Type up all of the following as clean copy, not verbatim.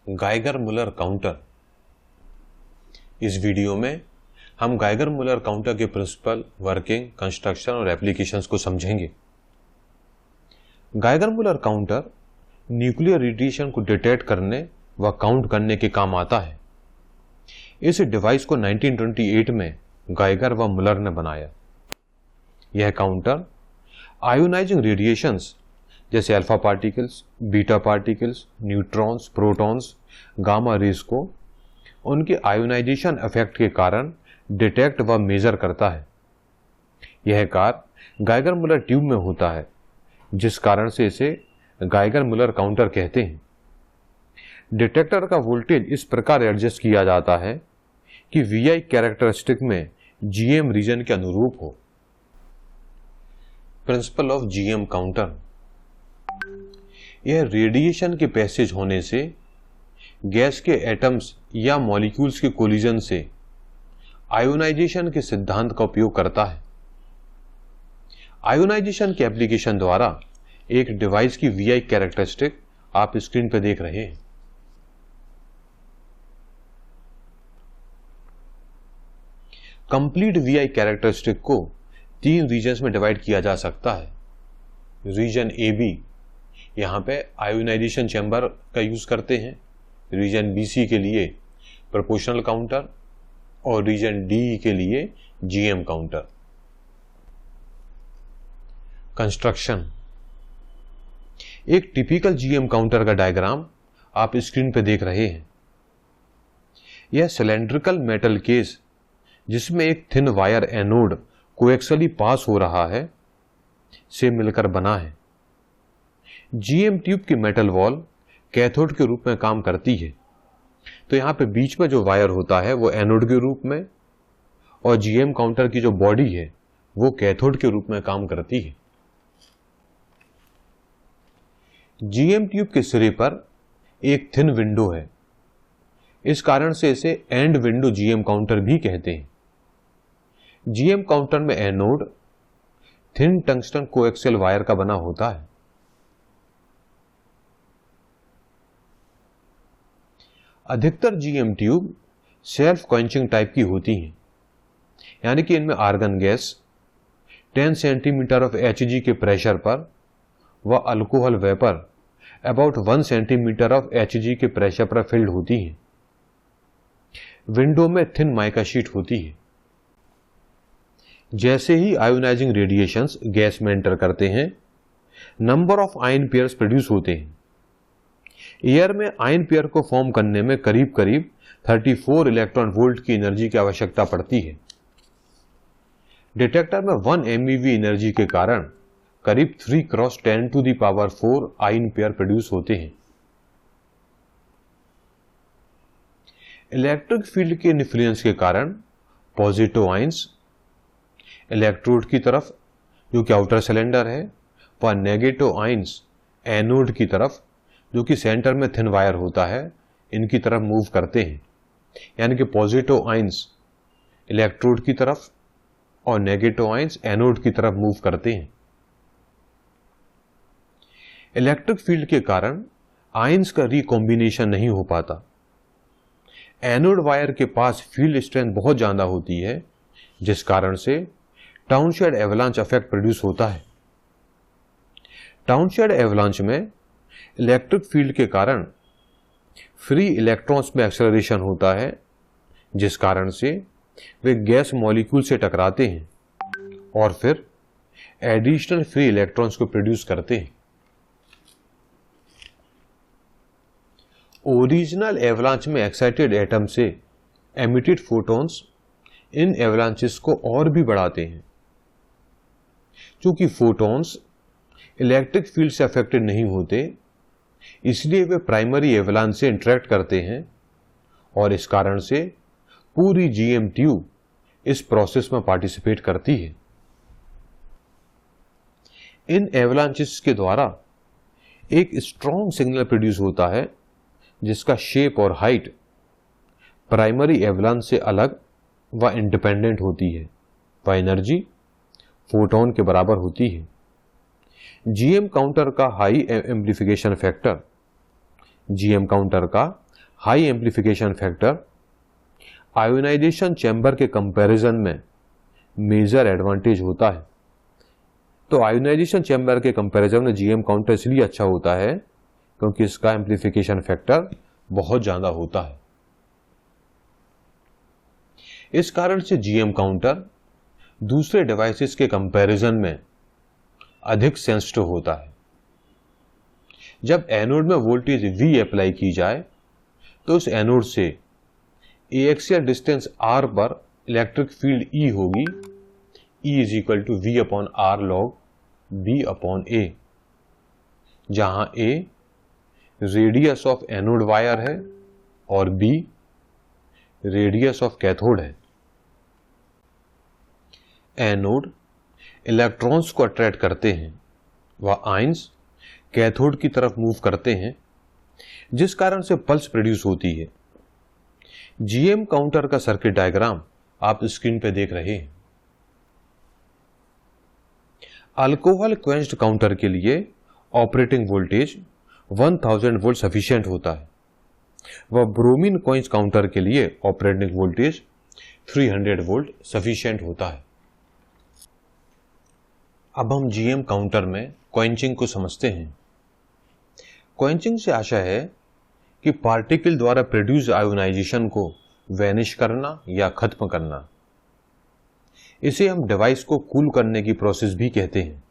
Geiger Muller counter. इस video में हम गाइगर मुलर काउंटर के प्रिंसिपल, वर्किंग, कंस्ट्रक्शन और एप्लीकेशंस को समझेंगे। Geiger Muller counter nuclear radiation को डिटेक्ट करने व काउंट करने के काम आता है। इस डिवाइस को 1928 में गाइगर व मुलर ने बनाया। यह काउंटर आयोनाइजिंग रेडिएशंस जैसे alpha particles, beta particles, neutrons, protons, gamma rays को उनके आयोनाइजेशन इफेक्ट के कारण डिटेक्ट व मेजर करता है। यह कार्य गाइगर मुलर ट्यूब में होता है, जिस कारण से इसे गाइगर मुलर काउंटर कहते हैं। डिटेक्टर का वोल्टेज इस प्रकार एडजस्ट किया जाता है कि VI कैरेक्टरिस्टिक में GM रीजन के अनुरूप हो। Principle of GM counter. यह रेडिएशन के पैसेज होने से गैस के एटम्स या मॉलिक्यूल्स के कोलिजन से आयोनाइजेशन के सिद्धांत का उपयोग करता है। आयोनाइजेशन के एप्लीकेशन द्वारा एक डिवाइस की VI कैरेक्टरिस्टिक आप स्क्रीन पर देख रहे हैं। कंप्लीट VI कैरेक्टरिस्टिक को 3 रीजन्स में डिवाइड किया जा सकता है। रीजन AB, यहां पे आयोनाइजेशन चैम्बर का यूज करते हैं। रीजन BC के लिए प्रोपोर्शनल काउंटर और रीजन DE के लिए GM काउंटर। कंस्ट्रक्शन। एक टिपिकल GM काउंटर का डायग्राम आप स्क्रीन पे देख रहे हैं। यह सिलेंड्रिकल मेटल केस जिसमें एक थिन वायर एनोड कोएक्सियली पास हो रहा है से मिलकर बना है। GM ट्यूब की मेटल वॉल कैथोड के रूप में काम करती है। तो यहां पे बीच में जो वायर होता है वो एनोड के रूप में और GM काउंटर की जो बॉडी है वो कैथोड के रूप में काम करती है। GM ट्यूब के सिरे पर एक थिन विंडो है। इस कारण से इसे एंड विंडो GM काउंटर भी कहते हैं। GM काउंटर में anode thin tungsten coaxial wire का बना होता है। अधिकतर GM tube self quenching type की होती हैं, यानी कि इनमें argon gas 10 centimetre of Hg के प्रेशर पर व alcohol vapour about 1 centimetre of Hg के प्रेशर पर फिल्ड होती है। विंडो में थिन माइका शीट होती है। जैसे ही आयोनाइजिंग रेडिएशंस गैस में एंटर करते हैं, number of ion pairs produce होते हैं। एयर में आयन पेयर को फॉर्म करने में करीब करीब 34 इलेक्ट्रॉन वोल्ट की एनर्जी की आवश्यकता पड़ती है। डिटेक्टर में 1 MeV एनर्जी के कारण करीब 3 × 10⁴ आयन पेयर प्रोड्यूस होते हैं। इलेक्ट्रिक फील्ड के इन्फ्लुएंस के कारण पॉजिटिव आयंस इलेक्ट्रोड की तरफ, जो कि आउटर सिलेंडर है, व नेगेटिव आयंस एनोड की तरफ, जो कि सेंटर में थिन वायर होता है, इनकी तरफ मूव करते हैं। यानी कि पॉजिटिव आयंस इलेक्ट्रोड की तरफ और नेगेटिव आयंस एनोड की तरफ मूव करते हैं। इलेक्ट्रिक फील्ड के कारण आयंस का रिकॉम्बिनेशन नहीं हो पाता। एनोड वायर के पास फील्ड स्ट्रेंथ बहुत ज्यादा होती है, जिस कारण से टाउनशेड एवलांच इफेक्ट प्रोड्यूस होता है। टाउनशेड एवलांच में इलेक्ट्रिक फील्ड के कारण फ्री इलेक्ट्रॉन्स में एक्सेलरेशन होता है, जिस कारण से वे गैस मॉलिक्यूल से टकराते हैं और फिर एडिशनल फ्री इलेक्ट्रॉन्स को प्रोड्यूस करते हैं। ओरिजिनल एवलांच में एक्साइटेड एटम से एमिटेड फोटॉन्स इन एवलांचेस को और भी बढ़ाते हैं। चूंकि फोटॉन्स इलेक्ट्रिक फील्ड से अफेक्टेड नहीं होते, इसलिए वे प्राइमरी एवलांच से इंटरेक्ट करते हैं और इस कारण से पूरी GM ट्यूब इस प्रोसेस में पार्टिसिपेट करती है। इन एवलांचेस के द्वारा एक स्ट्रॉन्ग सिग्नल प्रोड्यूस होता है, जिसका शेप और हाइट प्राइमरी एवलांच से अलग व इंडिपेंडेंट होती है व एनर्जी फोटोन के बराबर होती है। GM काउंटर का high amplification factor GM counter का high amplification factor ionisation chamber के कंपैरिजन में मेजर एडवांटेज होता है। तो आयोनाइजेशन चैम्बर के कंपैरिजन में जीएम काउंटर इसलिए अच्छा होता है क्योंकि इसका एम्प्लीफिकेशन फैक्टर बहुत ज्यादा होता है। इस कारण से जीएम काउंटर दूसरे डिवाइसेस के कंपैरिजन में अधिक सेंसिटिव होता है। जब एनोड में वोल्टेज V अप्लाई की जाए तो उस एनोड से एएक्सियल डिस्टेंस R पर इलेक्ट्रिक फील्ड E होगी, E is equal to V upon R log B upon A, जहां A radius of anode wire है और B रेडियस ऑफ कैथोड है। एनोड इलेक्ट्रॉन्स को अट्रैक्ट करते हैं, वह आयंस कैथोड की तरफ मूव करते हैं, जिस कारण से पल्स प्रोड्यूस होती है। जीएम काउंटर का सर्किट डायग्राम आप स्क्रीन पे देख रहे हैं। अल्कोहल क्वेंच्ड काउंटर के लिए ऑपरेटिंग वोल्टेज 1000 वोल्ट सफिशिएंट होता है। वह ब्रोमीन क्वेंच काउंटर के लिए ऑपरेटिंग वोल्टेज 300 वोल्ट सफिशिएंट होता है। अब हम जीएम काउंटर में क्वेंचिंग को समझते हैं। क्वेंचिंग से आशय है कि पार्टिकल द्वारा प्रोड्यूस आयोनाइजेशन को वैनिश करना या खत्म करना। इसे हम डिवाइस को कूल करने की प्रोसेस भी कहते हैं।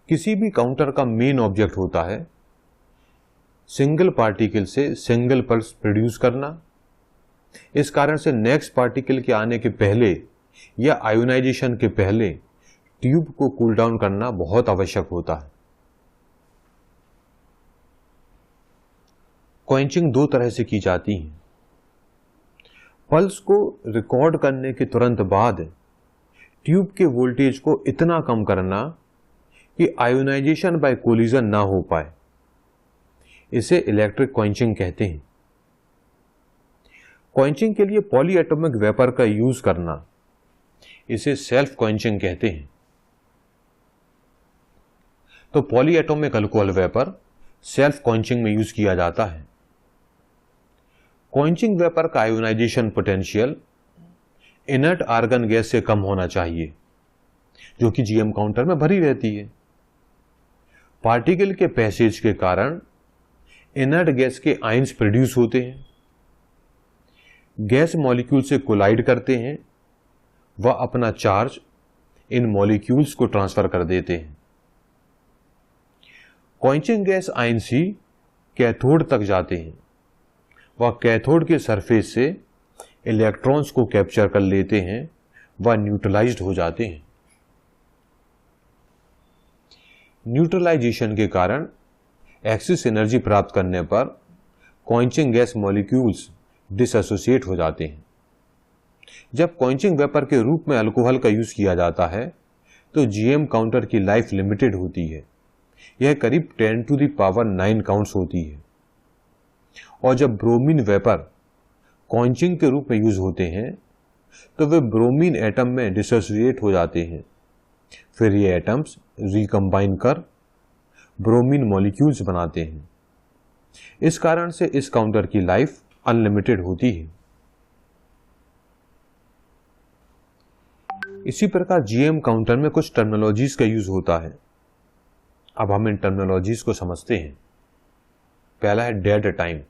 किसी भी काउंटर का मेन ऑब्जेक्ट होता है सिंगल पार्टिकल से सिंगल पल्स प्रोड्यूस करना। इस कारण से नेक्स्ट पार्टिकल के आने के पहले या आयोनाइजेशन के पहले ट्यूब को कूल डाउन करना बहुत आवश्यक होता है। क्वेंचिंग दो तरह से की जाती है। पल्स को रिकॉर्ड करने के तुरंत बाद ट्यूब के वोल्टेज को इतना कम करना कि आयोनाइजेशन बाय कोलिजन ना हो पाए, इसे इलेक्ट्रिक क्वेंचिंग कहते हैं। क्वेंचिंग के लिए पॉलीएटॉमिक वेपर का यूज करना, इसे सेल्फ क्वेंचिंग कहते हैं। तो polyatomic alcohol vapour self quenching में यूज किया जाता है। क्वेंचिंग वेपर का ionisation potential inert argon gas से कम होना चाहिए, जो कि जीएम काउंटर में भरी रहती है। पार्टिकल के पैसेज के कारण इनर्ट गैस के आयंस प्रोड्यूस होते हैं, गैस मॉलिक्यूल से कोलाइड करते हैं, वह अपना चार्ज इन मॉलिक्यूल्स को ट्रांसफर कर देते हैं। क्वेंचिंग गैस आयंस ही कैथोड तक जाते हैं, वह कैथोड के सरफेस से इलेक्ट्रॉन्स को कैप्चर कर लेते हैं, वह न्यूट्रलाइज्ड हो जाते हैं। न्यूट्रलाइजेशन के कारण एक्सिस एनर्जी प्राप्त करने पर क्वेंचिंग गैस मॉलिक्यूल्स डिसएसोसिएट हो जाते हैं। जब क्वेंचिंग वेपर के रूप में अल्कोहल का यूज किया जाता है तो जीएम काउंटर की लाइफ लिमिटेड होती है। यह करीब 10 टू द पावर 9 काउंट्स होती है। और जब ब्रोमीन वेपर क्वेंचिंग के रूप में यूज होते हैं तो वे ब्रोमीन एटम में डिसोसिएट हो जाते हैं। फिर ये एटम्स रिकंबाइन कर ब्रोमीन मॉलिक्यूल्स बनाते हैं। इस कारण से इस काउंटर की लाइफ अनलिमिटेड होती है। इसी प्रकार जीएम काउंटर में कुछ टर्मिनोलॉजीज का यूज होता है। अब हम इन टर्मिनोलॉजीज को समझते हैं। पहला है dead time.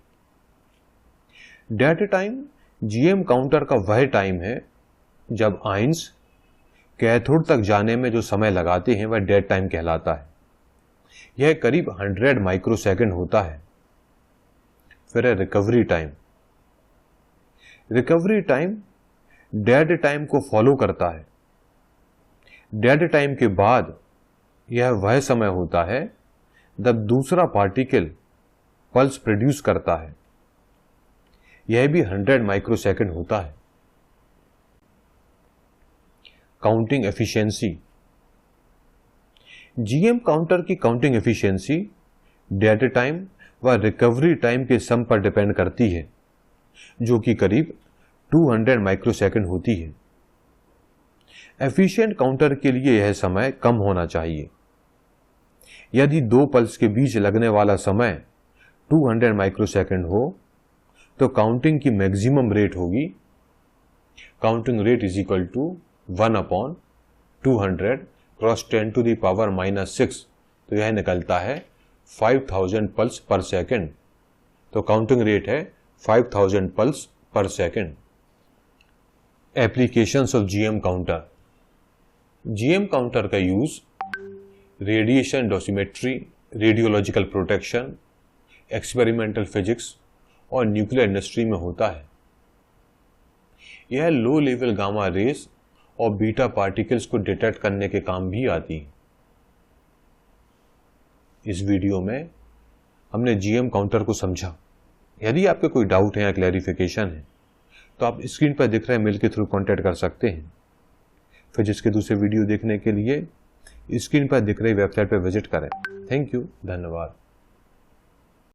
Dead time GM counter का वह टाइम है जब आयंस कैथोड तक जाने में जो समय लगाते हैं वह डेड टाइम कहलाता है। यह करीब 100 माइक्रोसेकंड होता है। फिर है recovery time. Recovery time dead time को फॉलो करता है। डेड टाइम के बाद यह वह समय होता है जब दूसरा पार्टिकल पल्स प्रोड्यूस करता है। यह भी 100 माइक्रोसेकंड होता है। Counting efficiency. जीएम काउंटर की काउंटिंग एफिशिएंसी डेड टाइम व रिकवरी टाइम के सम पर डिपेंड करती है, जो कि करीब 200 माइक्रोसेकंड होती है। एफिशिएंट काउंटर के लिए यह समय कम होना चाहिए। यदि दो पल्स के बीच लगने वाला समय 200 माइक्रोसेकंड हो तो काउंटिंग की मैक्सिमम रेट होगी, counting rate is equal to 1/200 cross 10 to the power -6, तो यह निकलता है 5000 पल्स पर सेकंड। तो काउंटिंग रेट है 5000 pulse per second. Applications of GM counter. GM counter का use radiation dosimetry, radiological protection, experimental physics और nuclear industry में होता है। यह लो लेवल गामा रेस और बीटा पार्टिकल्स को डिटेक्ट करने के काम भी आती है। इस वीडियो में हमने जीएम काउंटर को समझा। यदि आपके कोई डाउट है या क्लैरिफिकेशन है तो आप स्क्रीन पर दिख रहे मेल के थ्रू कांटेक्ट कर सकते हैं। फिजिक्स के दूसरे वीडियो देखने के लिए स्क्रीन पर दिख रही वेबसाइट पर विजिट करें। थैंक यू, धन्यवाद।